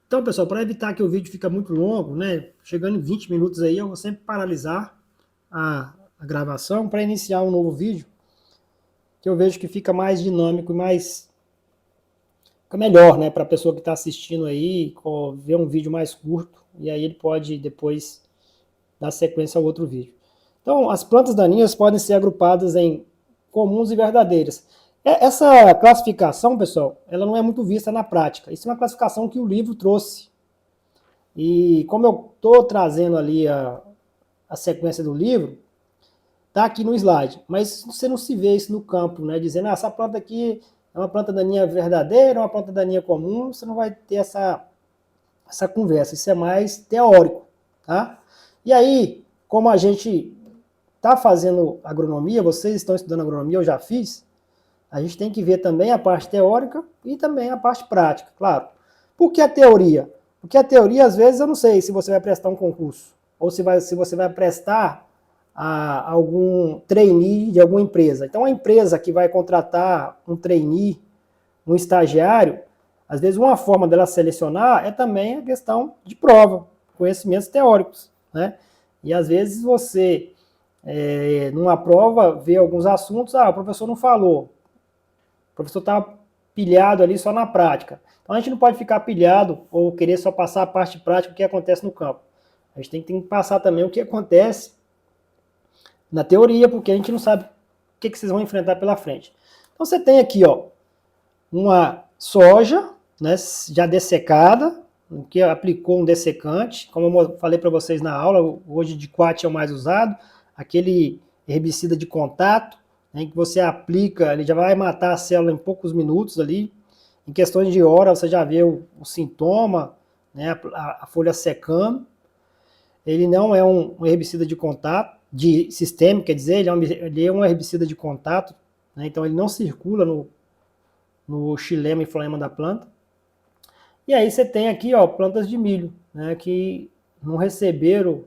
Então, pessoal, para evitar que o vídeo fique muito longo, né, chegando em 20 minutos aí, eu vou sempre paralisar a gravação para iniciar um novo vídeo, que eu vejo que fica mais dinâmico e mais fica melhor, né, para a pessoa que está assistindo aí, ver um vídeo mais curto, e aí ele pode depois dar sequência ao outro vídeo. Então, as plantas daninhas podem ser agrupadas em comuns e verdadeiras. Essa classificação, pessoal, ela não é muito vista na prática. Isso é uma classificação que o livro trouxe. E como eu estou trazendo ali a sequência do livro, está aqui no slide. Mas você não se vê isso no campo, né? Dizendo, essa planta aqui é uma planta daninha verdadeira, uma planta daninha comum. Você não vai ter essa conversa. Isso é mais teórico, tá? E aí, como a gente está fazendo agronomia, vocês estão estudando agronomia, eu já fiz, a gente tem que ver também a parte teórica e também a parte prática, claro. Por que a teoria? Porque a teoria, às vezes, eu não sei se você vai prestar um concurso, ou se você vai prestar a algum trainee de alguma empresa. Então, a empresa que vai contratar um trainee, um estagiário, às vezes uma forma dela selecionar é também a questão de prova, conhecimentos teóricos, né? E às vezes você, numa prova, vê alguns assuntos, o professor não falou, o professor está pilhado ali só na prática. Então a gente não pode ficar pilhado ou querer só passar a parte prática do que acontece no campo. A gente tem que passar também o que acontece na teoria, porque a gente não sabe o que vocês vão enfrentar pela frente. Então você tem aqui, ó, uma soja, né, já dessecada, que aplicou um dessecante, como eu falei para vocês na aula, hoje de quat é o mais usado, aquele herbicida de contato, né, que você aplica, ele já vai matar a célula em poucos minutos ali, em questões de hora você já vê o sintoma, né, a folha secando. Ele não é um herbicida de contato, de sistêmico, quer dizer, ele é um herbicida de contato, né, então ele não circula no xilema e floema da planta. E aí você tem aqui, ó, plantas de milho, né, que não receberam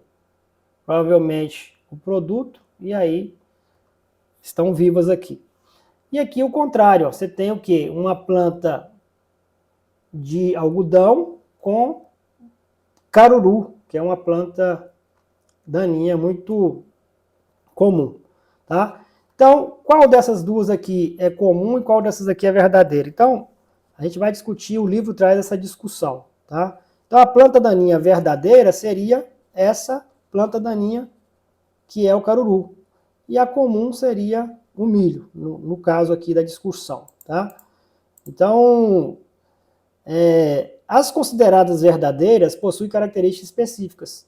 provavelmente o produto e aí estão vivas aqui. E aqui o contrário, ó, você tem o que? Uma planta de algodão com caruru, que é uma planta daninha muito comum, tá? Então, qual dessas duas aqui é comum e qual dessas aqui é verdadeira? Então, a gente vai discutir, o livro traz essa discussão, tá? Então, a planta daninha verdadeira seria essa planta daninha que é o caruru. E a comum seria o milho, no caso aqui da discussão, tá? Então, as consideradas verdadeiras possuem características específicas,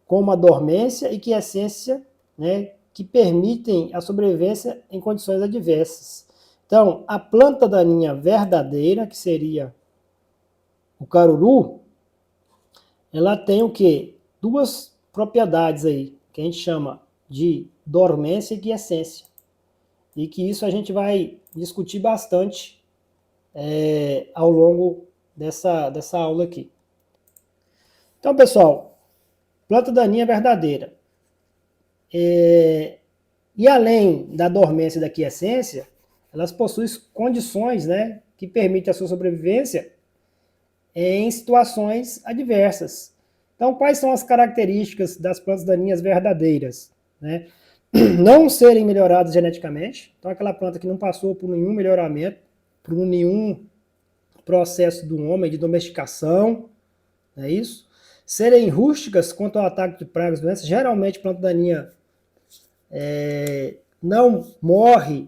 como a dormência e quiescência, né, que permitem a sobrevivência em condições adversas. Então, a planta daninha verdadeira, que seria o caruru, ela tem o quê? Duas propriedades aí, que a gente chama de dormência e quiescência. E que isso a gente vai discutir bastante ao longo dessa aula aqui. Então, pessoal, planta daninha verdadeira. E além da dormência e da quiescência, elas possuem condições, né, que permitem a sua sobrevivência em situações adversas. Então, quais são as características das plantas daninhas verdadeiras? Né? Não serem melhoradas geneticamente, então aquela planta que não passou por nenhum melhoramento, por nenhum processo do homem de domesticação, não é isso? Serem rústicas quanto ao ataque de pragas e doenças, geralmente planta daninha não morre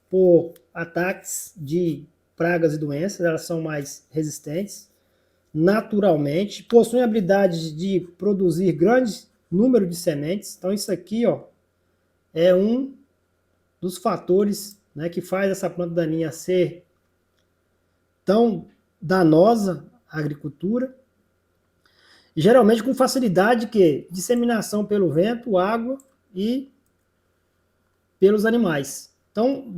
por ataques de pragas e doenças, elas são mais resistentes naturalmente, possuem habilidade de produzir grande número de sementes. Então isso aqui, ó, é um dos fatores, né, que faz essa planta daninha ser tão danosa à agricultura. E geralmente com facilidade que disseminação pelo vento, água e pelos animais. Então,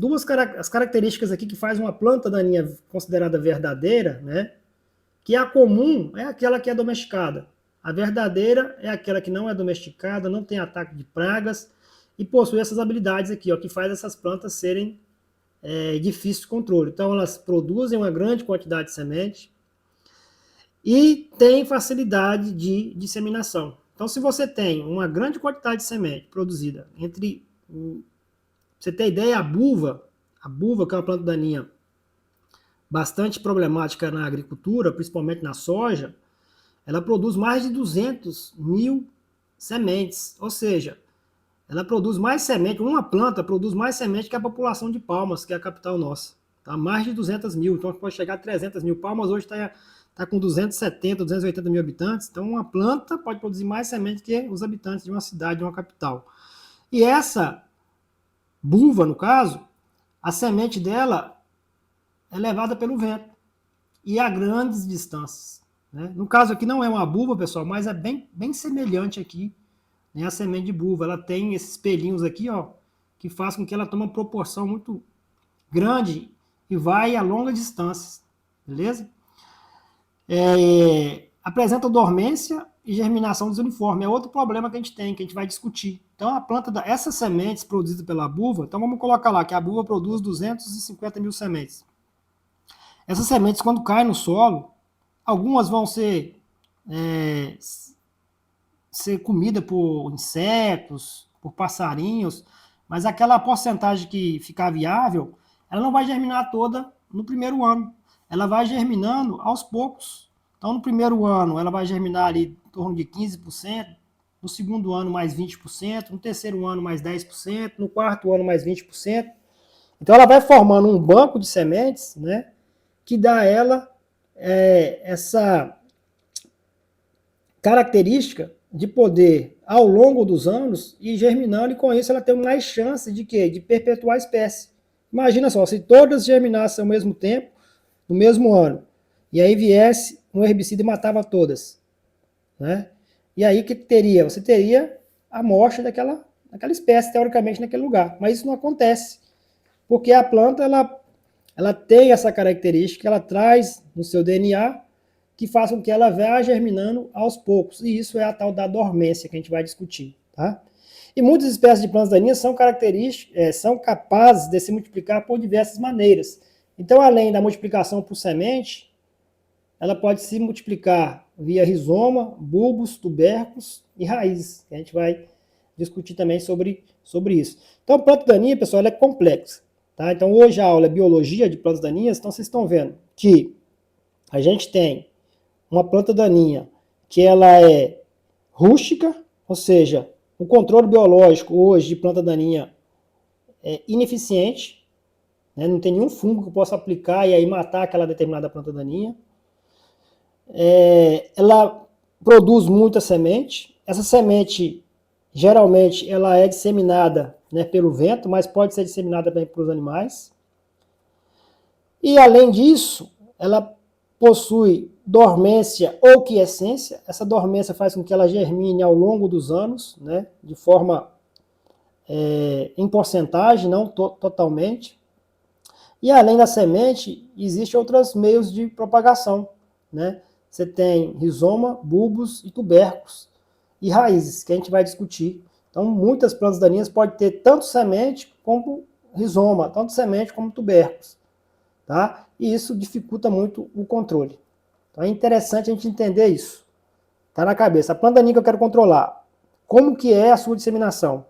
as características aqui que faz uma planta daninha considerada verdadeira, né, que a comum é aquela que é domesticada. A verdadeira é aquela que não é domesticada, não tem ataque de pragas e possui essas habilidades aqui, ó, que faz essas plantas serem difíceis de controle. Então, elas produzem uma grande quantidade de semente e tem facilidade de disseminação. Então, se você tem uma grande quantidade de semente produzida entre, você ter ideia, a buva, que é uma planta daninha bastante problemática na agricultura, principalmente na soja, ela produz mais de 200 mil sementes, ou seja, ela produz mais semente, uma planta produz mais semente que a população de Palmas, que é a capital nossa. Tá? Mais de 200 mil, então pode chegar a 300 mil. Palmas hoje está com 270, 280 mil habitantes, então uma planta pode produzir mais semente que os habitantes de uma cidade, de uma capital. E essa buva, no caso, a semente dela é levada pelo vento e a grandes distâncias. Né? No caso aqui não é uma buva, pessoal, mas é bem semelhante aqui, né, a semente de buva. Ela tem esses pelinhos aqui, ó, que faz com que ela tome uma proporção muito grande e vai a longas distâncias, beleza? Apresenta dormência e germinação desuniforme. É outro problema que a gente tem, que a gente vai discutir. Então, a planta, essas sementes produzidas pela buva, então vamos colocar lá que a buva produz 250 mil sementes. Essas sementes, quando caem no solo, algumas vão ser comida por insetos, por passarinhos, mas aquela porcentagem que ficar viável, ela não vai germinar toda no primeiro ano. Ela vai germinando aos poucos. Então, no primeiro ano, ela vai germinar ali em torno de 15%, no segundo ano mais 20%, no terceiro ano mais 10%, no quarto ano mais 20%. Então, ela vai formando um banco de sementes, né, que dá a ela essa característica de poder, ao longo dos anos, ir germinando, e com isso ela tem mais chance de quê? De perpetuar a espécie. Imagina só, se todas germinassem ao mesmo tempo, no mesmo ano, e aí viesse um herbicida e matava todas, né? E aí o que teria? Você teria a morte daquela espécie, teoricamente, naquele lugar. Mas isso não acontece, porque a planta, ela tem essa característica, ela traz no seu DNA que faz com que ela vá germinando aos poucos. E isso é a tal da dormência que a gente vai discutir, tá? E muitas espécies de plantas daninhas são são capazes de se multiplicar por diversas maneiras. Então, além da multiplicação por semente, ela pode se multiplicar via rizoma, bulbos, tubérculos e raízes. A gente vai discutir também sobre isso. Então, a planta daninha, pessoal, ela é complexa. Tá? Então, hoje a aula é biologia de plantas daninhas. Então, vocês estão vendo que a gente tem uma planta daninha que ela é rústica, ou seja, o controle biológico hoje de planta daninha é ineficiente, né? Não tem nenhum fungo que possa aplicar e aí matar aquela determinada planta daninha. Ela produz muita semente. Essa semente, geralmente, ela é disseminada, né, pelo vento, mas pode ser disseminada também pelos animais. E, além disso, ela possui dormência ou quiescência. Essa dormência faz com que ela germine ao longo dos anos, né, de forma em porcentagem, não totalmente. E além da semente, existem outros meios de propagação, né? Você tem rizoma, bulbos e tubérculos e raízes, que a gente vai discutir. Então, muitas plantas daninhas podem ter tanto semente como rizoma, tanto semente como tubérculos, tá? E isso dificulta muito o controle. Então, é interessante a gente entender isso. Tá na cabeça. A planta daninha que eu quero controlar, como que é a sua disseminação?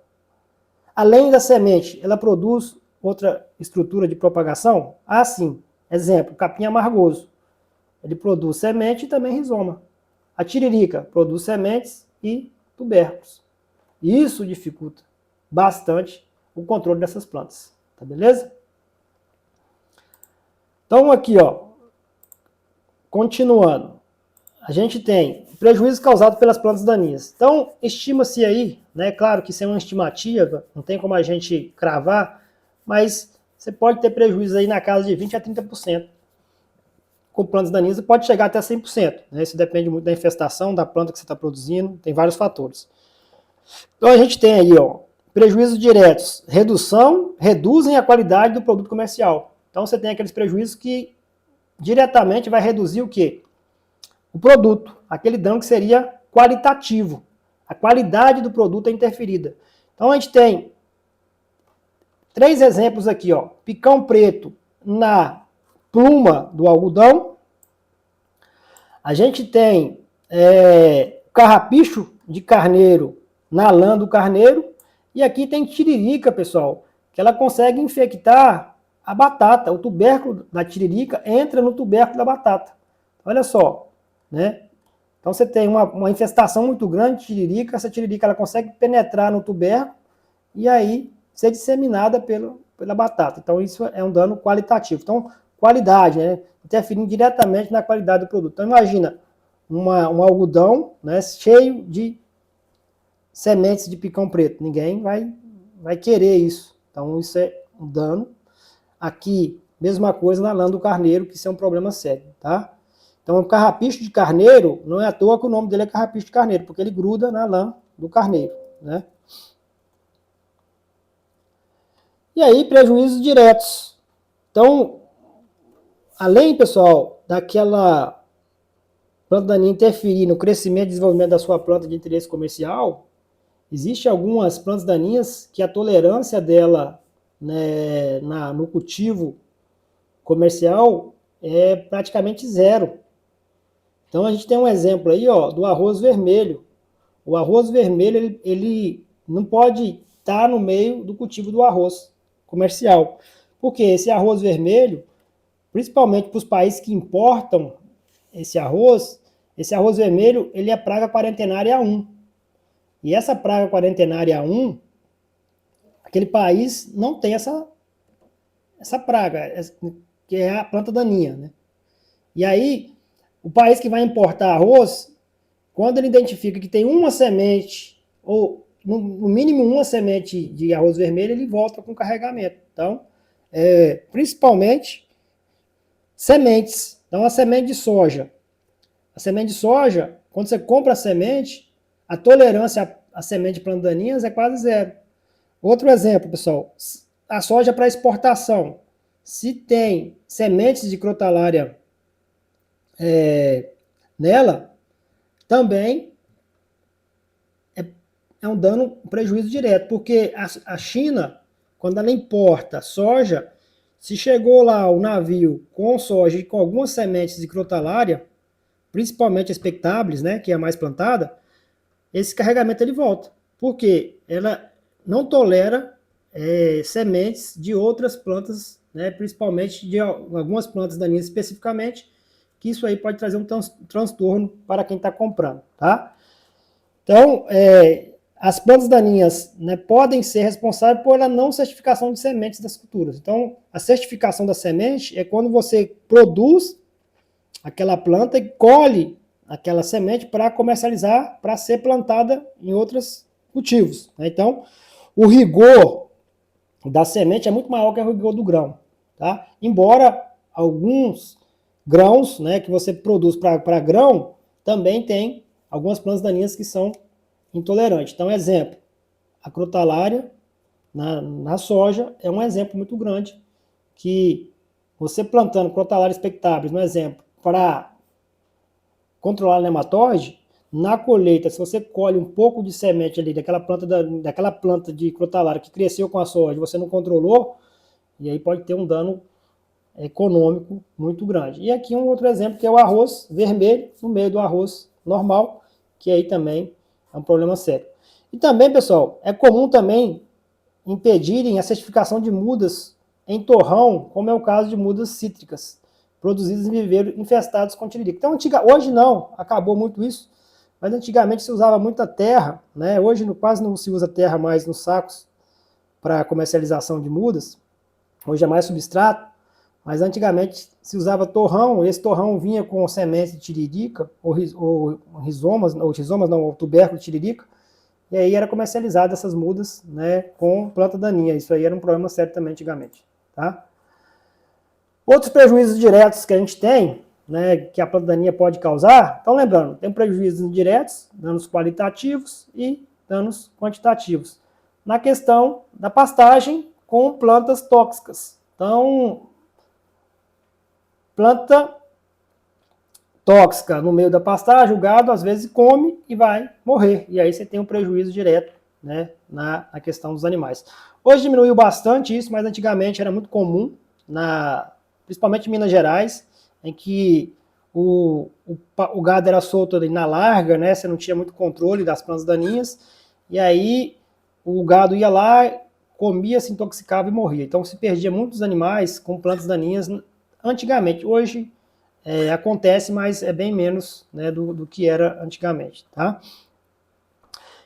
Além da semente, ela produz outra estrutura de propagação? Ah, sim. Exemplo, capim amargoso. Ele produz semente e também rizoma. A tiririca produz sementes e tubérculos. Isso dificulta bastante o controle dessas plantas. Tá beleza? Então aqui, ó, continuando. A gente tem prejuízo causado pelas plantas daninhas. Então, estima-se aí, né, claro que isso é uma estimativa, não tem como a gente cravar, mas você pode ter prejuízo aí na casa de 20 a 30%. Com plantas daninhas pode chegar até 100%. Né? Isso depende muito da infestação, da planta que você está produzindo, tem vários fatores. Então a gente tem aí, ó, prejuízos diretos. Reduzem a qualidade do produto comercial. Então você tem aqueles prejuízos que diretamente vai reduzir o quê? O produto, aquele dano que seria qualitativo. A qualidade do produto é interferida. Então a gente tem 3 exemplos aqui, ó. Picão preto na pluma do algodão. A gente tem carrapicho de carneiro na lã do carneiro, e aqui tem tiririca, pessoal, que ela consegue infectar a batata. O tubérculo da tiririca entra no tubérculo da batata. Olha só, né? Então você tem uma infestação muito grande de tiririca, essa tiririca ela consegue penetrar no tubérculo e aí ser disseminada pela batata. Então isso é um dano qualitativo. Então, qualidade, né? Interferindo diretamente na qualidade do produto. Então imagina um algodão, né, cheio de sementes de picão preto. Ninguém vai querer isso. Então isso é um dano. Aqui, mesma coisa na lã do carneiro, que isso é um problema sério, tá? Então, o carrapicho de carneiro, não é à toa que o nome dele é carrapicho de carneiro, porque ele gruda na lã do carneiro, né? E aí, prejuízos diretos. Então, além, pessoal, daquela planta daninha interferir no crescimento e desenvolvimento da sua planta de interesse comercial, existem algumas plantas daninhas que a tolerância dela, né, no cultivo comercial é praticamente zero. Então a gente tem um exemplo aí, ó, do arroz vermelho. O arroz vermelho, ele não pode estar no meio do cultivo do arroz comercial. Porque esse arroz vermelho, principalmente para os países que importam esse arroz vermelho, ele é praga quarentenária 1. E essa praga quarentenária 1, aquele país não tem essa praga, que é a planta daninha, né? E aí, o país que vai importar arroz, quando ele identifica que tem uma semente, ou no mínimo uma semente de arroz vermelho, ele volta com carregamento. Então, principalmente sementes. Então, a semente de soja. A semente de soja, quando você compra a semente, a tolerância à semente de plantas daninhas é quase zero. Outro exemplo, pessoal, a soja para exportação. Se tem sementes de crotalária nela, também é um dano, um prejuízo direto, porque a China, quando ela importa soja, se chegou lá o navio com soja e com algumas sementes de crotalária, principalmente expectáveis, né, que é a mais plantada, esse carregamento ele volta, porque ela não tolera sementes de outras plantas, né, principalmente de algumas plantas daninhas especificamente, que isso aí pode trazer um transtorno para quem está comprando, tá? Então, as plantas daninhas, né, podem ser responsáveis pela não certificação de sementes das culturas. Então, a certificação da semente é quando você produz aquela planta e colhe aquela semente para comercializar, para ser plantada em outros cultivos, né? Então, o rigor da semente é muito maior que o rigor do grão, tá? Embora alguns grãos, né, que você produz para grão, também tem algumas plantas daninhas que são intolerantes. Então, exemplo, a crotalária na soja é um exemplo muito grande que você plantando crotalária expectáveis, no exemplo, para controlar o nematóide, na colheita, se você colhe um pouco de semente ali daquela planta de crotalária que cresceu com a soja, você não controlou, e aí pode ter um dano econômico muito grande. E aqui um outro exemplo que é o arroz vermelho no meio do arroz normal, que aí também é um problema sério. E também, pessoal, é comum também impedirem a certificação de mudas em torrão, como é o caso de mudas cítricas, produzidas em viveiro infestados com tiririca. Então, hoje não, acabou muito isso, mas antigamente se usava muita terra, né? Hoje quase não se usa terra mais nos sacos para comercialização de mudas, hoje é mais substrato, mas antigamente se usava torrão, esse torrão vinha com sementes de tiririca, ou rizomas não, o tubérculo de tiririca, e aí era comercializado essas mudas, né, com planta daninha. Isso aí era um problema sério também antigamente, tá? Outros prejuízos diretos que a gente tem, né, que a planta daninha pode causar, então lembrando, tem prejuízos indiretos, danos qualitativos e danos quantitativos. Na questão da pastagem com plantas tóxicas. Então, planta tóxica no meio da pastagem, o gado às vezes come e vai morrer. E aí você tem um prejuízo direto, né, na questão dos animais. Hoje diminuiu bastante isso, mas antigamente era muito comum, principalmente em Minas Gerais, em que o gado era solto ali na larga, né? Você não tinha muito controle das plantas daninhas, e aí o gado ia lá, comia, se intoxicava e morria. Então se perdia muitos animais com plantas daninhas antigamente. Hoje acontece, mas é bem menos, né, do que era antigamente, tá?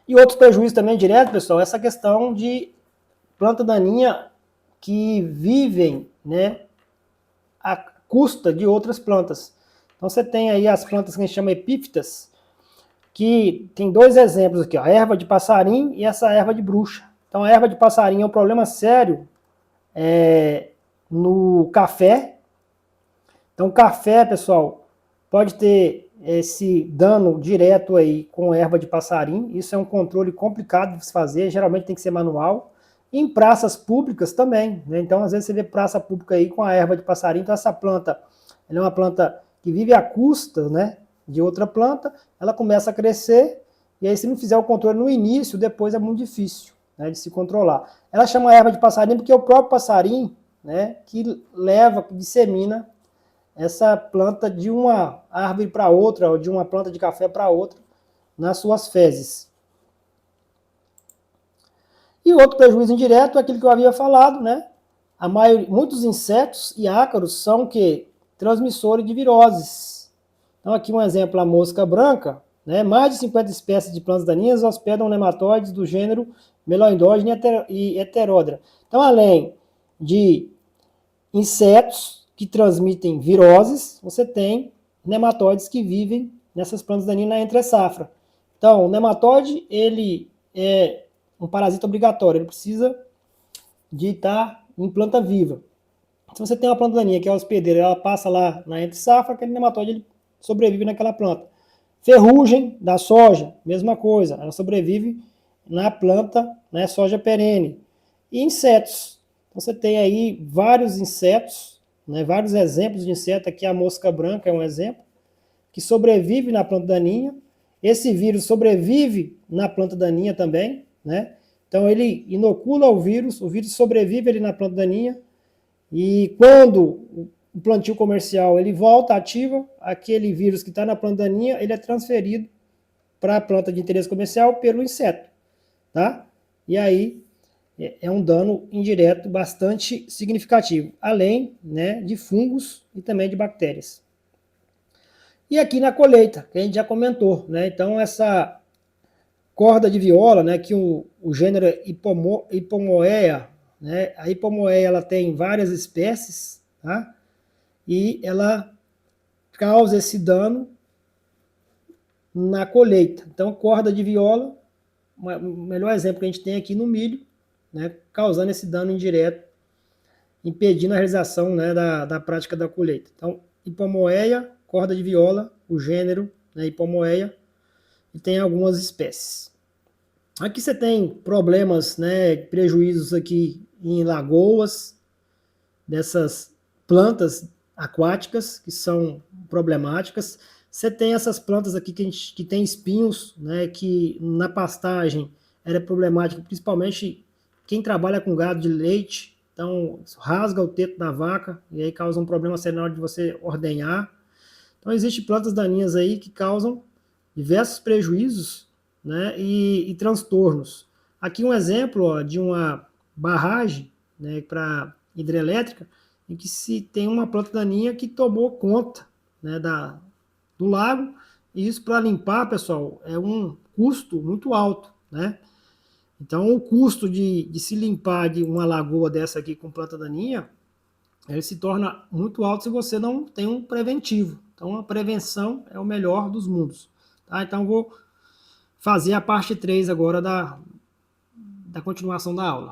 E outros prejuízos também direto, pessoal, essa questão de planta daninha que vivem, né, à custa de outras plantas. Então você tem aí as plantas que a gente chama epífitas, que tem dois exemplos aqui, ó, a erva de passarim e essa erva de bruxa. Então a erva de passarim é um problema sério no café. Então o café, pessoal, pode ter esse dano direto aí com erva de passarim. Isso é um controle complicado de se fazer, geralmente tem que ser manual. Em praças públicas também, né? Então às vezes você vê praça pública aí com a erva de passarim. Então essa planta, ela é uma planta que vive à custa, né, de outra planta, ela começa a crescer, e aí se não fizer o controle no início, depois é muito difícil, né, de se controlar. Ela chama erva de passarim porque é o próprio passarim, né, que leva, que dissemina essa planta de uma árvore para outra, ou de uma planta de café para outra, nas suas fezes. E outro prejuízo indireto é aquilo que eu havia falado, né? Muitos insetos e ácaros são que transmissores de viroses. Então aqui um exemplo, a mosca branca, né? Mais de 50 espécies de plantas daninhas hospedam nematóides do gênero Meloendógena e Heterodra. Então além de insetos que transmitem viroses, você tem nematóides que vivem nessas plantas daninhas na entre-safra. Então o nematóide, ele é um parasita obrigatório, ele precisa de estar em planta viva. Se você tem uma planta daninha que é hospedeira, ela passa lá na entre-safra, aquele nematóide ele sobrevive naquela planta. Ferrugem da soja, mesma coisa, ela sobrevive na planta, né, soja perene. E insetos, você tem aí vários insetos, né, vários exemplos de inseto, aqui a mosca branca é um exemplo, que sobrevive na planta daninha. Esse vírus sobrevive na planta daninha também, né? Então ele inocula o vírus sobrevive ali na planta daninha, e quando o plantio comercial ele volta ativa, aquele vírus que está na planta daninha, ele é transferido para a planta de interesse comercial pelo inseto, tá? E aí é um dano indireto bastante significativo, além, né, de fungos e também de bactérias. E aqui na colheita, que a gente já comentou, né? Então essa corda de viola, né, que o gênero Hipomoea, né? A Hipomoea ela tem várias espécies, tá? E ela causa esse dano na colheita. Então corda de viola, o melhor exemplo que a gente tem aqui no milho, né, causando esse dano indireto, impedindo a realização, né, da prática da colheita. Então Hipomoea, corda de viola, o gênero, né, Hipomoea, e tem algumas espécies. Aqui você tem problemas, né, prejuízos aqui em lagoas, dessas plantas aquáticas que são problemáticas. Você tem essas plantas aqui que tem espinhos, né, que na pastagem era problemático, principalmente quem trabalha com gado de leite. Então rasga o teto da vaca e aí causa um problema sério na hora de você ordenhar. Então existem plantas daninhas aí que causam diversos prejuízos, né, e transtornos. Aqui um exemplo, ó, de uma barragem, né, para hidrelétrica, em que se tem uma planta daninha que tomou conta, né, do lago, e isso para limpar, pessoal, é um custo muito alto, né? Então o custo de se limpar de uma lagoa dessa aqui com planta daninha, ele se torna muito alto se você não tem um preventivo. Então a prevenção é o melhor dos mundos. Tá? Então vou fazer a parte 3 agora da continuação da aula.